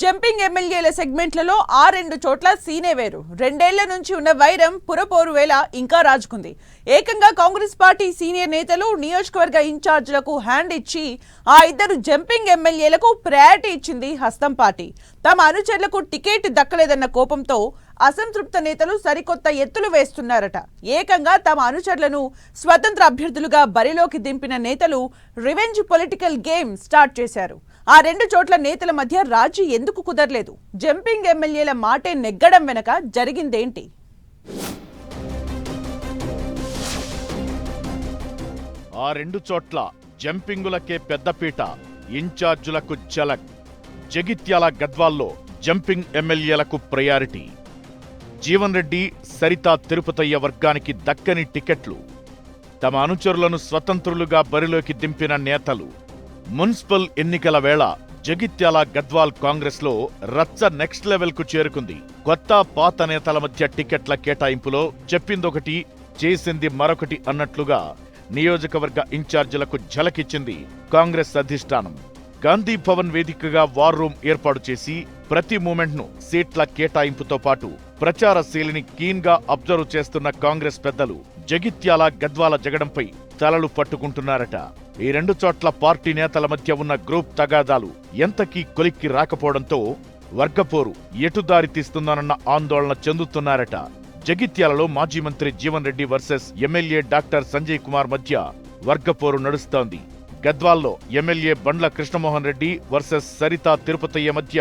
Jumping ఎమ్మెల్యేల సెగ్మెంట్లలో ఆ రెండు చోట్ల సీనే వేరు. రెండేళ్ల నుంచి ఉన్న వైరం పురపోరు వేళ ఇంకా రాజుకుంది. ఏకంగా కాంగ్రెస్ పార్టీ సీనియర్ నేతలు నియోజకవర్గ ఇన్ఛార్జీలకు హ్యాండ్ ఇచ్చి ఆ ఇద్దరు జంపింగ్ ఎమ్మెల్యేలకు ప్రయారిటీ ఇచ్చింది హస్తం పార్టీ. తమ అనుచరులకు టికెట్ దక్కలేదన్న కోపంతో అసంతృప్త నేతలు సరికొత్త ఎత్తులు వేస్తున్నారట. ఏకంగా తమ అనుచరులను స్వతంత్ర అభ్యర్థులుగా బరిలోకి దింపిన నేతలు రివెంజ్ పొలిటికల్ గేమ్ స్టార్ట్ చేశారు. ఆ రెండు చోట్ల నేతల మధ్య రాజీ ఎందుకు కుదరలేదు? జంపింగ్ ఎమ్మెల్యేల మాటే నెగ్గడం వెనక జరిగిందేంటి? ఆ రెండు చోట్ల జంపింగులకే పెద్దపీట, ఇన్ఛార్జులకు ఝలక్. జగిత్యాల, గద్వాల్లో జంపింగ్ ఎమ్మెల్యేలకు ప్రయారిటీ. జీవన్ రెడ్డి, సరితా తిరుపతయ్య వర్గానికి దక్కని టికెట్లు. తమ అనుచరులను స్వతంత్రులుగా బరిలోకి దింపిన నేతలు. మున్సిపల్ ఎన్నికల వేళ జగిత్యాల, గద్వాల్ కాంగ్రెస్లో రచ్చ నెక్స్ట్ లెవెల్కు చేరుకుంది. కొత్త పాత నేతల మధ్య టికెట్ల కేటాయింపులో చెప్పిందొకటి, చేసింది మరొకటి అన్నట్లుగా నియోజకవర్గ ఇన్ఛార్జీలకు ఝలకిచ్చింది కాంగ్రెస్ అధిష్టానం. గాంధీ భవన్ వేదికగా వార్ రూమ్ ఏర్పాటు చేసి ప్రతి మూమెంట్ను సీట్ల కేటాయింపుతో పాటు ప్రచార శైలిని కీన్ గా అబ్జర్వ్ చేస్తున్న కాంగ్రెస్ పెద్దలు జగిత్యాల, గద్వాల జగడంపై తలలు పట్టుకుంటున్నారట. ఈ రెండు చోట్ల పార్టీ నేతల మధ్య ఉన్న గ్రూప్ తగాదాలు ఎంతకీ కొలిక్కి రాకపోవడంతో వర్గపోరు ఎటుదారి తీస్తుందనన్న ఆందోళన చెందుతున్నారట. జగిత్యాలలో మాజీ Mantri Jeevan Reddy versus MLA doctor Sanjay Kumar మధ్య వర్గపోరు నడుస్తోంది. గద్వాల్లో ఎమ్మెల్యే బండ్ల కృష్ణమోహన్ రెడ్డి వర్సెస్ సరితా తిరుపతయ్య మధ్య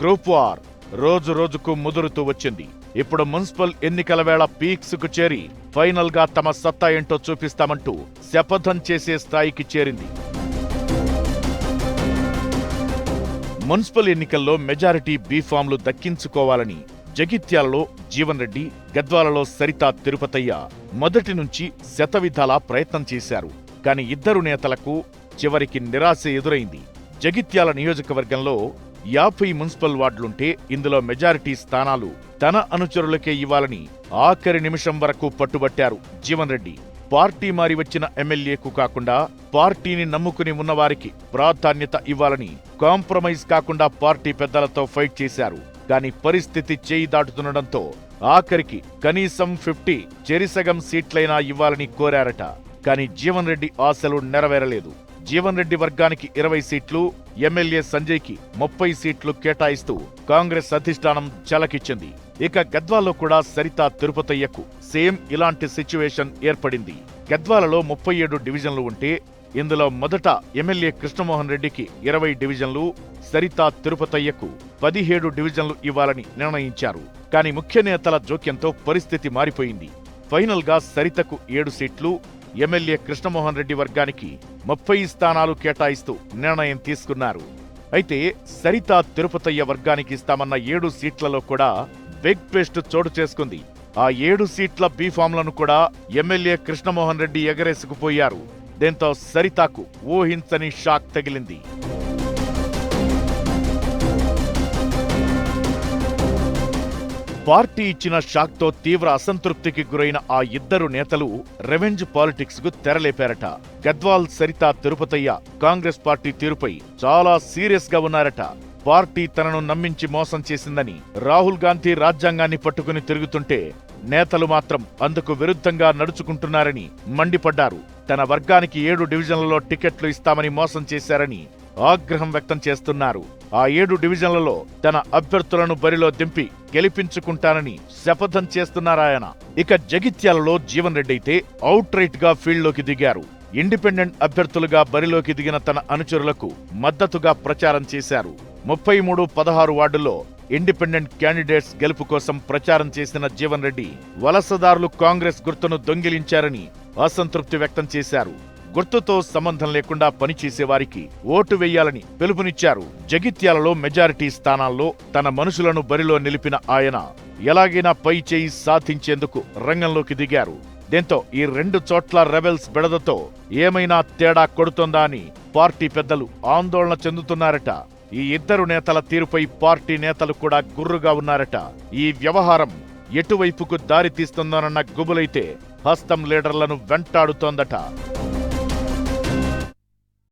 గ్రూప్ వార్ రోజు రోజుకు ముదురుతూ వచ్చింది. ఇప్పుడు మున్సిపల్ ఎన్నికల వేళ పీక్స్ కు చేరి ఫైనల్ గా తమ సత్తా ఏంటో చూపిస్తామంటూ శపథం చేసే స్థాయికి చేరింది. మున్సిపల్ ఎన్నికల్లో మెజారిటీ బీఫామ్లు దక్కించుకోవాలని జగిత్యాలలో జీవన్ రెడ్డి, గద్వాలలో సరితా తిరుపతయ్య మొదటి నుంచి శతవిధాలా ప్రయత్నం చేశారు. కాని ఇద్దరు నేతలకు చివరికి నిరాశ ఎదురైంది. జగిత్యాల నియోజకవర్గంలో 50 మున్సిపల్ వార్డులుంటే ఇందులో మెజారిటీ స్థానాలు తన అనుచరులకే ఇవ్వాలని ఆఖరి నిమిషం వరకు పట్టుబట్టారు జీవన్ రెడ్డి. పార్టీ మారి వచ్చిన ఎమ్మెల్యేకు కాకుండా పార్టీని నమ్ముకుని ఉన్నవారికి ప్రాధాన్యత ఇవ్వాలని కాంప్రమైజ్ కాకుండా పార్టీ పెద్దలతో ఫైట్ చేశారు. కాని పరిస్థితి చేయి దాటుతుండటంతో ఆఖరికి కనీసం 50 చెరిసగం సీట్లైనా ఇవ్వాలని కోరారట. కాని జీవన్ రెడ్డి ఆశలు నెరవేరలేదు. జీవన్ రెడ్డి వర్గానికి 20 సీట్లు, ఎమ్మెల్యే సంజయ్కి 30 సీట్లు కేటాయిస్తూ కాంగ్రెస్ అధిష్టానం ఝలకిచ్చింది. ఇక గద్వాల్లో కూడా సరితా తిరుపతయ్యకు సేమ్ ఇలాంటి సిచ్యువేషన్ ఏర్పడింది. గద్వాలలో 37 డివిజన్లు ఉంటే ఇందులో మొదట ఎమ్మెల్యే కృష్ణమోహన్ రెడ్డికి 20 డివిజన్లు, సరితా తిరుపతయ్యకు 17 డివిజన్లు ఇవ్వాలని నిర్ణయించారు. కాని ముఖ్య నేతల జోక్యంతో పరిస్థితి మారిపోయింది. ఫైనల్ గా సరితకు 7 సీట్లు, ఎమ్మెల్యే కృష్ణమోహన్ రెడ్డి వర్గానికి 30 స్థానాలు కేటాయిస్తూ నిర్ణయం తీసుకున్నారు. అయితే సరితా తిరుపతయ్య వర్గానికి ఇస్తామన్న 7 సీట్లలో కూడా బిగ్ ట్విస్ట్ చోటు చేసుకుంది. ఆ 7 సీట్ల బీఫామ్లను కూడా ఎమ్మెల్యే కృష్ణమోహన్ రెడ్డి ఎగరేసుకుపోయారు. దీంతో సరితాకు ఊహించని షాక్ తగిలింది. పార్టీ ఇచ్చిన షాక్తో తీవ్ర అసంతృప్తికి గురైన ఆ ఇద్దరు నేతలు రెవెంజ్ పాలిటిక్స్ కు తెరలేపారట. గద్వాల్ సరితా తిరుపతయ్య కాంగ్రెస్ పార్టీ తీరుపై చాలా సీరియస్ గా ఉన్నారట. పార్టీ తనను నమ్మించి మోసం చేసిందని రాహుల్ గాంధీ రాజ్యాంగాన్ని పట్టుకుని తిరుగుతుంటే నేతలు మాత్రం అందుకు విరుద్ధంగా నడుచుకుంటున్నారని మండిపడ్డారు. తన వర్గానికి 7 డివిజన్లలో టికెట్లు ఇస్తామని మోసం చేశారని ఆగ్రహం వ్యక్తం చేస్తున్నారు. ఆ 7 డివిజన్లలో తన అభ్యర్థులను బరిలో దింపి గెలిపించుకుంటానని శపథం చేస్తున్నారాయన. ఇక జగిత్యాలలో జీవన్ రెడ్డి అయితే అవుట్ రైట్ గా ఫీల్డ్లోకి దిగారు. ఇండిపెండెంట్ అభ్యర్థులుగా బరిలోకి దిగిన తన అనుచరులకు మద్దతుగా ప్రచారం చేశారు. 33-16 వార్డుల్లో ఇండిపెండెంట్ క్యాండిడేట్స్ గెలుపు కోసం ప్రచారం చేసిన జీవన్ రెడ్డి వలసదారులు కాంగ్రెస్ గుర్తును దొంగిలించారని అసంతృప్తి వ్యక్తం చేశారు. గుర్తుతో సంబంధం లేకుండా పనిచేసేవారికి ఓటు వేయాలని పిలుపునిచ్చారు. జగిత్యాలలో మెజారిటీ స్థానాల్లో తన మనుషులను బరిలో నిలిపిన ఆయన ఎలాగైనా పై చేయి సాధించేందుకు రంగంలోకి దిగారు. దీంతో ఈ రెండు చోట్ల రెబెల్స్ బెడదతో ఏమైనా తేడా కొడుతోందా అని పార్టీ పెద్దలు ఆందోళన చెందుతున్నారట. ఈ ఇద్దరు నేతల తీరుపై పార్టీ నేతలు కూడా గుర్రుగా ఉన్నారట. ఈ వ్యవహారం ఎటువైపుకు దారి తీస్తుందోనన్న గుబులైతే హస్తం లీడర్లను వెంటాడుతోందట.